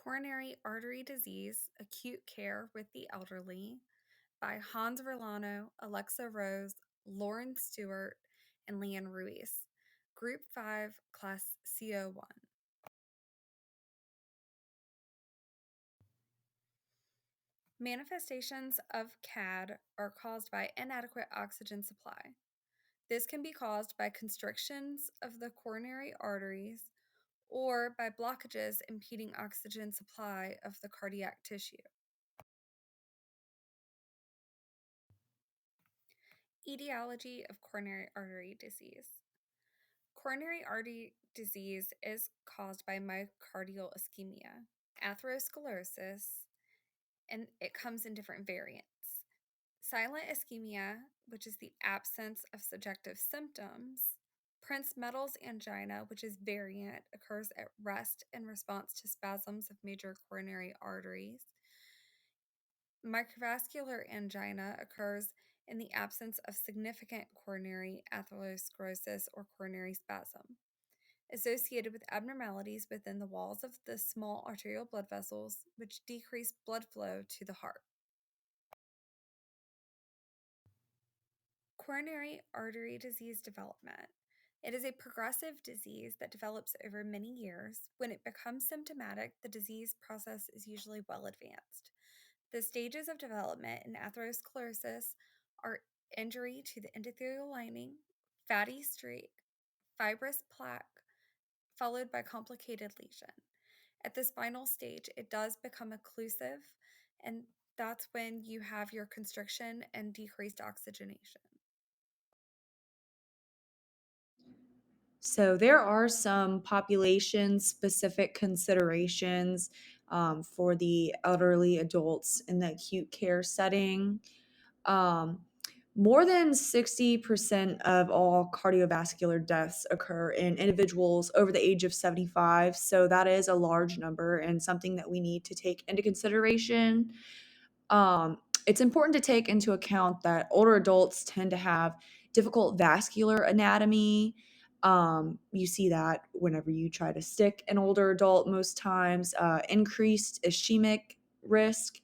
Coronary Artery Disease Acute Care with the Elderly by Hans Verlano, Alexa Rose, Lauren Stewart, and Leanne Ruiz. Group 5, Class CO1. Manifestations of CAD are caused by inadequate oxygen supply. This can be caused by constrictions of the coronary arteries or by blockages impeding oxygen supply of the cardiac tissue. Etiology of coronary artery disease. Coronary artery disease is caused by myocardial ischemia, atherosclerosis, and it comes in different variants. Silent ischemia, which is the absence of subjective symptoms. Prince-Metal's angina, which is variant, occurs at rest in response to spasms of major coronary arteries. Microvascular angina occurs in the absence of significant coronary atherosclerosis or coronary spasm, associated with abnormalities within the walls of the small arterial blood vessels, which decrease blood flow to the heart. Coronary artery disease development. It is a progressive disease that develops over many years. When it becomes symptomatic, the disease process is usually well advanced. The stages of development in atherosclerosis are injury to the endothelial lining, fatty streak, fibrous plaque, followed by complicated lesion. At this final stage, it does become occlusive, and that's when you have your constriction and decreased oxygenation. So there are some population-specific considerations for the elderly adults in the acute care setting. Um, More than 60% of all cardiovascular deaths occur in individuals over the age of 75. So that is a large number and something that we need to take into consideration. It's important to take into account that older adults tend to have difficult vascular anatomy. You see that whenever you try to stick an older adult, most times, increased ischemic risk,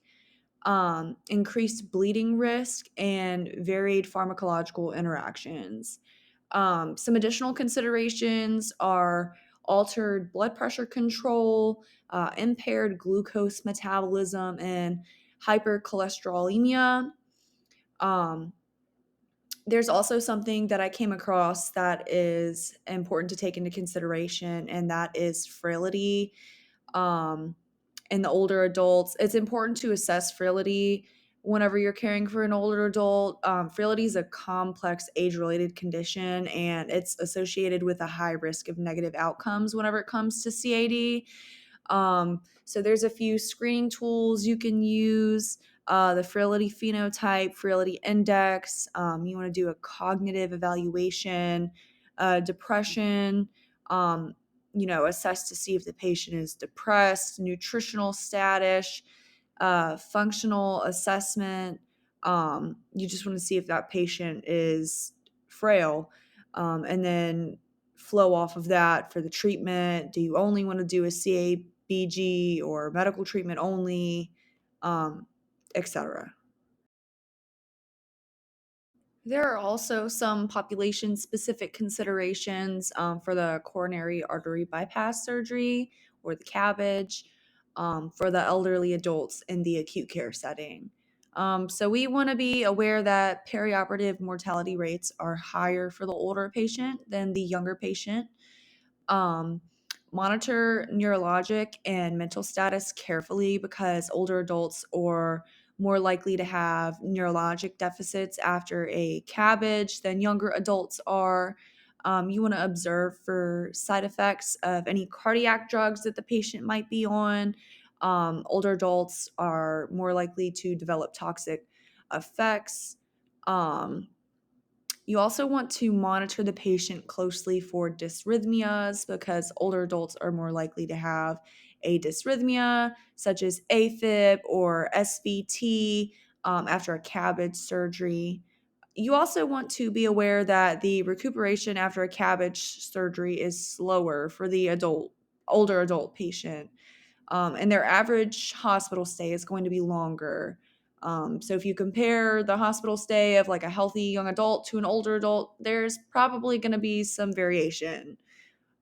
increased bleeding risk, and varied pharmacological interactions. Some additional considerations are altered blood pressure control, impaired glucose metabolism, and hypercholesterolemia. Um, there's also something that I came across that is important to take into consideration, and that is frailty. Um, in the older adults, it's important to assess frailty whenever you're caring for an older adult. Frailty is a complex age related condition, and it's associated with a high risk of negative outcomes whenever it comes to CAD. So there's a few screening tools you can use. The frailty phenotype, frailty index. You want to do a cognitive evaluation, depression. Assess to see if the patient is depressed, nutritional status, functional assessment. You just want to see if that patient is frail, and then flow off of that for the treatment. Do you only want to do a CABG or medical treatment only, etc. There are also some population specific considerations for the coronary artery bypass surgery or the CABG for the elderly adults in the acute care setting. So we want to be aware that perioperative mortality rates are higher for the older patient than the younger patient. um, Monitor neurologic and mental status carefully because older adults are more likely to have neurologic deficits after a cabbage than younger adults are. You want to observe for side effects of any cardiac drugs that the patient might be on. Older adults are more likely to develop toxic effects. Um, you also want to monitor the patient closely for dysrhythmias because older adults are more likely to have a dysrhythmia, such as AFib or SVT, after a CABG surgery. You also want to be aware that the recuperation after a CABG surgery is slower for the older adult patient. and their average hospital stay is going to be longer. So if you compare the hospital stay of like a healthy young adult to an older adult, there's probably going to be some variation.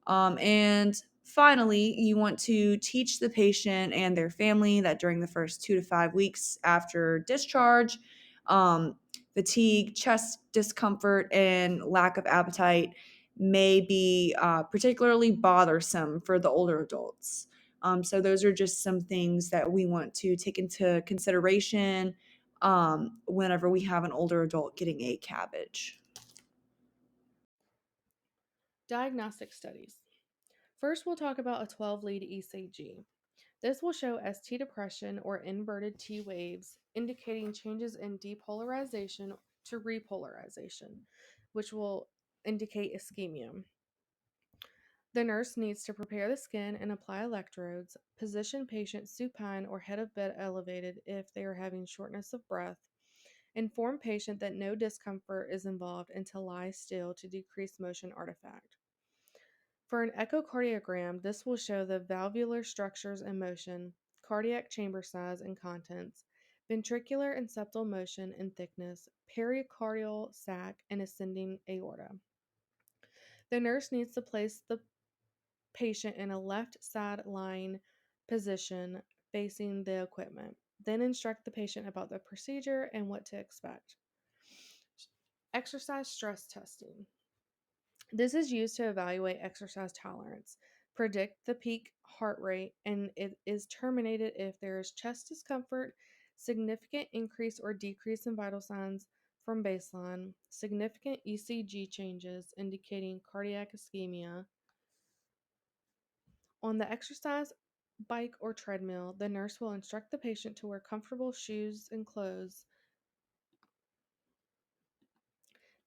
And finally, you want to teach the patient and their family that during the first 2 to 5 weeks after discharge, um, fatigue, chest discomfort, and lack of appetite may be particularly bothersome for the older adults. So, those are just some things that we want to take into consideration whenever we have an older adult getting a cabbage. Diagnostic studies. First, we'll talk about a 12-lead ECG. This will show ST depression or inverted T waves, indicating changes in depolarization to repolarization, which will indicate ischemia. The nurse needs to prepare the skin and apply electrodes, position patient supine or head of bed elevated if they are having shortness of breath, inform patient that no discomfort is involved and to lie still to decrease motion artifact. For an echocardiogram, this will show the valvular structures and motion, cardiac chamber size and contents, ventricular and septal motion and thickness, pericardial sac, and ascending aorta. The nurse needs to place the patient in a left side lying position facing the equipment. Then instruct the patient about the procedure and what to expect. Exercise stress testing. This is used to evaluate exercise tolerance, predict the peak heart rate, and it is terminated if there is chest discomfort, significant increase or decrease in vital signs from baseline, significant ECG changes indicating cardiac ischemia. On the exercise bike or treadmill, the nurse will instruct the patient to wear comfortable shoes and clothes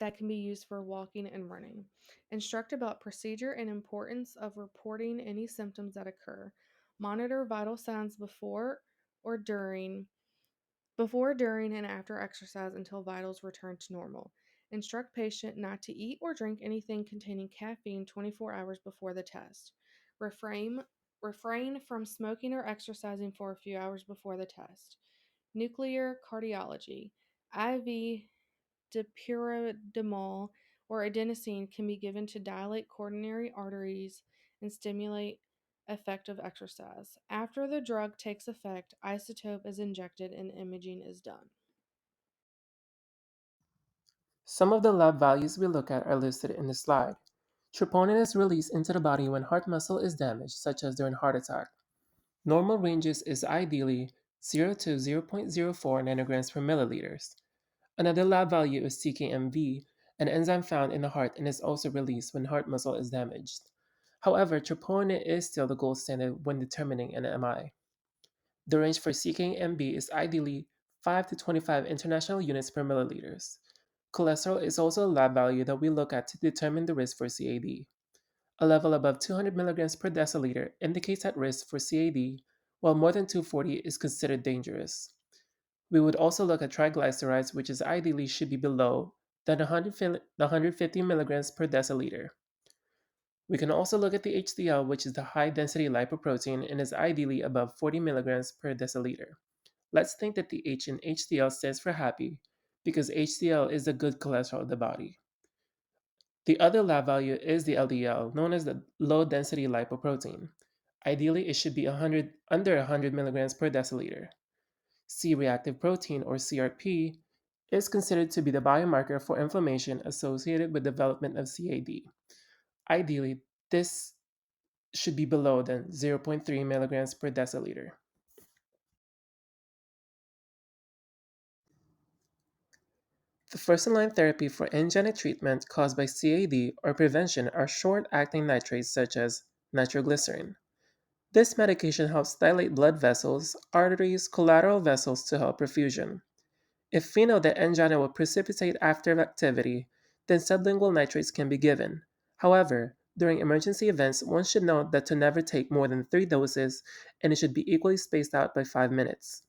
that can be used for walking and running. Instruct about procedure and importance of reporting any symptoms that occur. Monitor vital signs or during during, and after exercise until vitals return to normal. Instruct patient not to eat or drink anything containing caffeine 24 hours before the test. Refrain refrain from smoking or exercising for a few hours before the test. Nuclear cardiology. IV Dipyridamole or adenosine can be given to dilate coronary arteries and stimulate effective exercise. After the drug takes effect, isotope is injected and imaging is done. Some of the lab values we look at are listed in the slide. Troponin is released into the body when heart muscle is damaged, such as during heart attack. Normal ranges is ideally 0 to 0.04 nanograms per milliliters. Another lab value is CKMV, an enzyme found in the heart and is also released when heart muscle is damaged. However, troponin is still the gold standard when determining an MI. The range for CKMB is ideally 5 to 25 international units per milliliters. Cholesterol is also a lab value that we look at to determine the risk for CAD. A level above 200 milligrams per deciliter indicates at risk for CAD, while more than 240 is considered dangerous. We would also look at triglycerides, which is ideally should be below than 150 milligrams per deciliter. We can also look at the HDL, which is the high density lipoprotein and is ideally above 40 milligrams per deciliter. Let's think that the H in HDL stands for happy, because HDL is the good cholesterol of the body. The other lab value is the LDL, known as the low density lipoprotein. Ideally, it should be under 100 milligrams per deciliter. C reactive protein, or CRP, is considered to be the biomarker for inflammation associated with development of CAD. Ideally, this should be below than zero point 0.3 milligrams per deciliter. The first-line therapy for angina treatment caused by CAD or prevention are short-acting nitrates such as nitroglycerin. This medication helps dilate blood vessels, arteries, collateral vessels to help perfusion. If we know that angina will precipitate after activity, then sublingual nitrates can be given. However, during emergency events, one should note that to never take more than 3 doses and it should be equally spaced out by 5 minutes.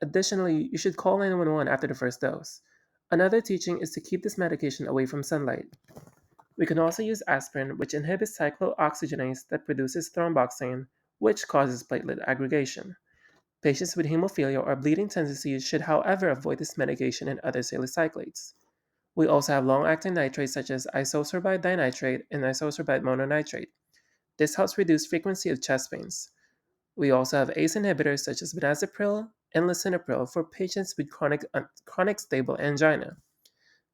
Additionally, you should call 911 after the first dose. Another teaching is to keep this medication away from sunlight. We can also use aspirin, which inhibits cyclooxygenase that produces thromboxane, which causes platelet aggregation. Patients with hemophilia or bleeding tendencies should, however, avoid this medication and other salicylates. We also have long-acting nitrates such as isosorbide dinitrate and isosorbide mononitrate. This helps reduce frequency of chest pains. We also have ACE inhibitors such as benazepril and lisinopril for patients with chronic stable angina.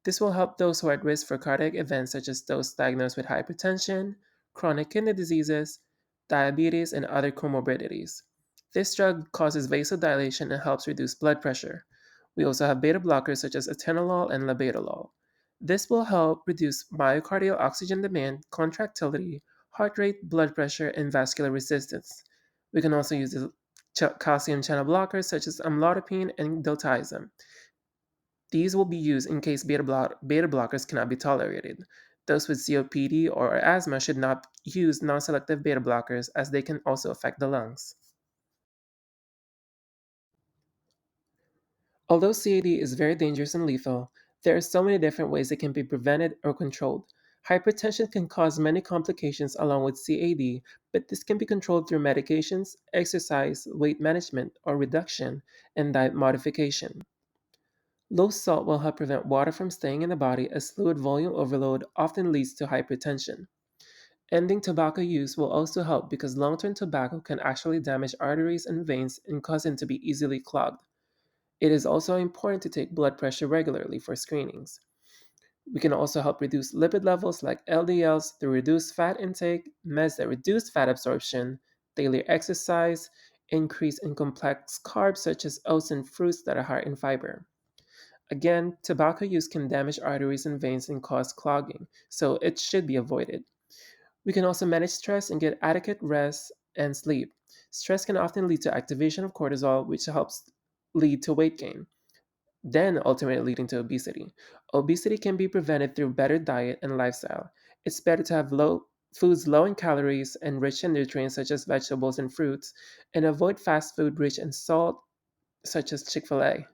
This will help those who are at risk for cardiac events such as those diagnosed with hypertension, chronic kidney diseases, diabetes, and other comorbidities. This drug causes vasodilation and helps reduce blood pressure. We also have beta blockers such as atenolol and labetalol. This will help reduce myocardial oxygen demand, contractility, heart rate, blood pressure, and vascular resistance. We can also use the calcium channel blockers such as amlodipine and diltiazem. These will be used in case beta blockers cannot be tolerated. Those with COPD or asthma should not use non selective beta blockers as they can also affect the lungs. Although CAD is very dangerous and lethal, there are so many different ways it can be prevented or controlled. Hypertension can cause many complications along with CAD, but this can be controlled through medications, exercise, weight management or reduction, and diet modification. Low salt will help prevent water from staying in the body as fluid volume overload often leads to hypertension. Ending tobacco use will also help because long term tobacco can actually damage arteries and veins and cause them to be easily clogged. It is also important to take blood pressure regularly for screenings. We can also help reduce lipid levels like LDLs through reduced fat intake, meds that reduce fat absorption, daily exercise, increase in complex carbs such as oats and fruits that are high in fiber. Again, tobacco use can damage arteries and veins and cause clogging, so it should be avoided. We can also manage stress and get adequate rest and sleep. Stress can often lead to activation of cortisol, which helps lead to weight gain, then ultimately leading to obesity. Obesity can be prevented through better diet and lifestyle. It's better to have foods low in calories and rich in nutrients such as vegetables and fruits, and avoid fast food rich in salt such as Chick-fil-A.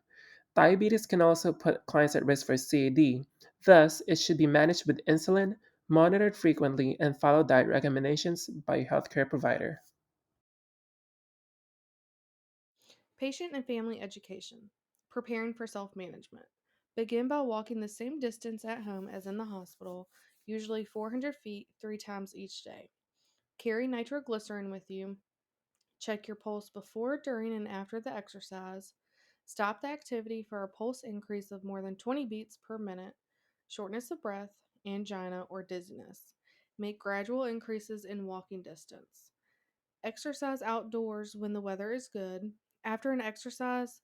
Diabetes can also put clients at risk for CAD. Thus, it should be managed with insulin, monitored frequently, and follow diet recommendations by your healthcare provider. Patient and family education. Preparing for self management. Begin by walking the same distance at home as in the hospital, usually 400 feet 3 times each day. Carry nitroglycerin with you. Check your pulse before, during, and after the exercise. Stop the activity for a pulse increase of more than 20 beats per minute, shortness of breath, angina, or dizziness. Make gradual increases in walking distance. Exercise outdoors when the weather is good. After an exercise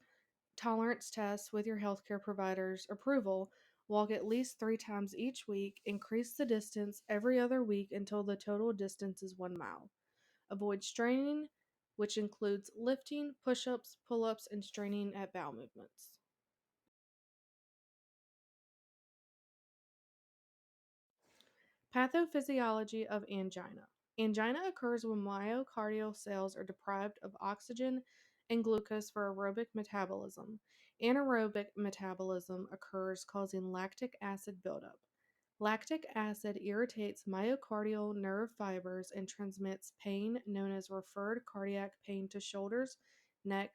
tolerance test with your healthcare provider's approval, walk at least 3 times each week. Increase the distance every other week until the total distance is 1 mile. Avoid straining, which includes lifting, push ups, pull ups, and straining at bowel movements. Pathophysiology of angina. Angina occurs when myocardial cells are deprived of oxygen and glucose for aerobic metabolism. Anaerobic metabolism occurs, causing lactic acid buildup. Lactic acid irritates myocardial nerve fibers and transmits pain known as referred cardiac pain to shoulders, neck,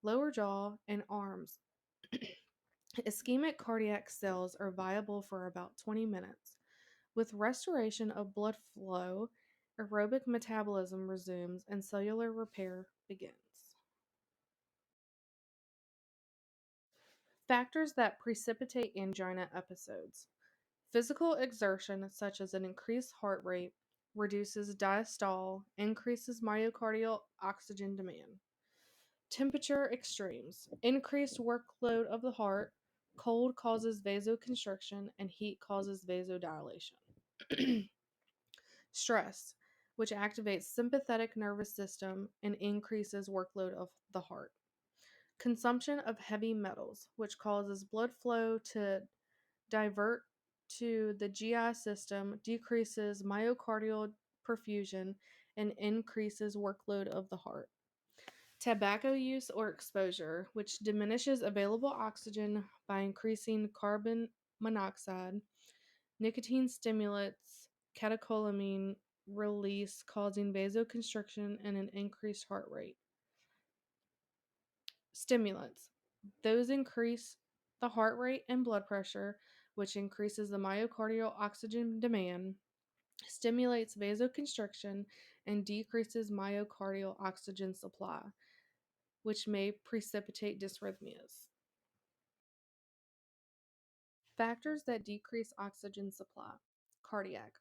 lower jaw, and arms. Ischemic cardiac cells are viable for about 20 minutes. With restoration of blood flow, aerobic metabolism resumes and cellular repair begins. Factors that precipitate angina episodes. Physical exertion, such as an increased heart rate, reduces diastole, increases myocardial oxygen demand. Temperature extremes. Increased workload of the heart. Cold causes vasoconstriction, and heat causes vasodilation. Stress, which activates sympathetic nervous system and increases workload of the heart. Consumption of heavy metals, which causes blood flow to divert to the GI system, decreases myocardial perfusion, and increases workload of the heart. Tobacco use or exposure, which diminishes available oxygen by increasing carbon monoxide. Nicotine stimulates catecholamine release, causing vasoconstriction and an increased heart rate. Stimulants. Those increase the heart rate and blood pressure, which increases the myocardial oxygen demand, stimulates vasoconstriction, and decreases myocardial oxygen supply, which may precipitate dysrhythmias. Factors that decrease oxygen supply: cardiac,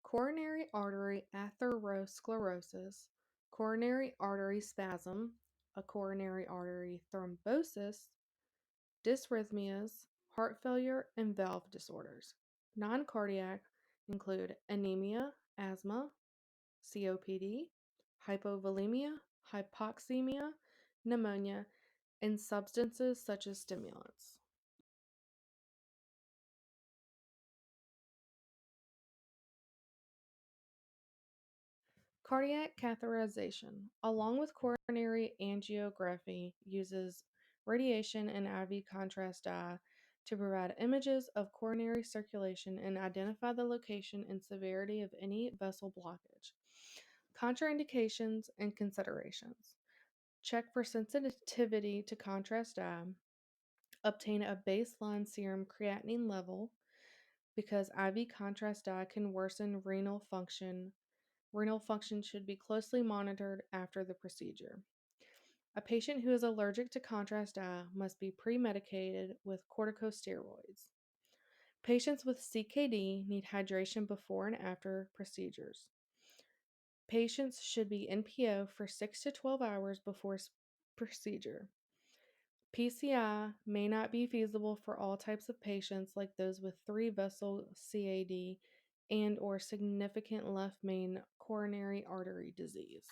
coronary artery atherosclerosis, coronary artery spasm, a coronary artery thrombosis, dysrhythmias, heart failure, and valve disorders. Non cardiac include anemia, asthma, COPD, hypovolemia, hypoxemia, pneumonia, and substances such as stimulants. Cardiac catheterization, along with coronary angiography, uses radiation and IV contrast dye to provide images of coronary circulation and identify the location and severity of any vessel blockage. Contraindications and considerations: check for sensitivity to contrast dye, obtain a baseline serum creatinine level because IV contrast dye can worsen renal function. Renal function should be closely monitored after the procedure. A patient who is allergic to contrast dye must be pre-medicated with corticosteroids. Patients with CKD need hydration before and after procedures. Patients should be NPO for 6 to 12 hours before procedure. PCI may not be feasible for all types of patients, like those with 3-vessel CAD and or significant left main coronary artery disease.